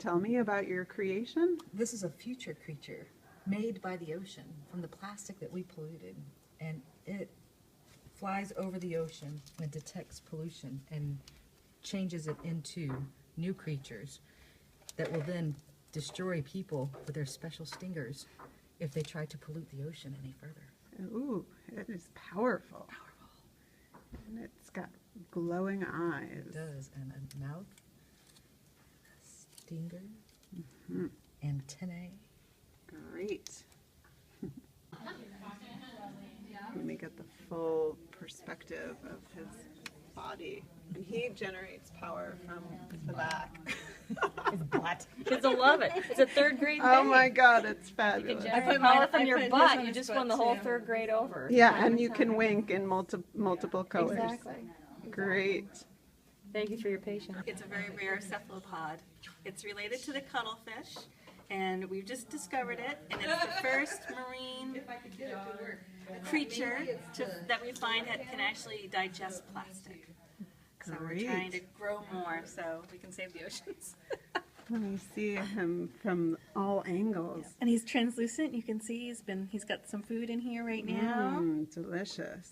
tell me about your creation? This is a future creature made by the ocean from the plastic that we polluted. And it flies over the ocean and detects pollution and changes it into new creatures that will then destroy people with their special stingers if they try to pollute the ocean any further. Ooh, it is powerful. And it's got glowing eyes. It does, and a mouth, stinger, antennae. Great. Let me get the full perspective of his body. And he generates power from the back. His butt. Kids will love it. It's a third grade thing. Oh my God, it's You fabulous. can generate power from your butt. You just won the whole third grade over. Yeah, and you can wink in multiple colors. Exactly. Great. Thank you for your patience. It's a very rare cephalopod. It's related to the cuttlefish, and we've just discovered it, and it's the first marine creature that we find that can actually digest plastic. So we're trying to grow more so we can save the oceans. Let me see him from all angles. And he's translucent. You can see he's got some food in here right now. Delicious.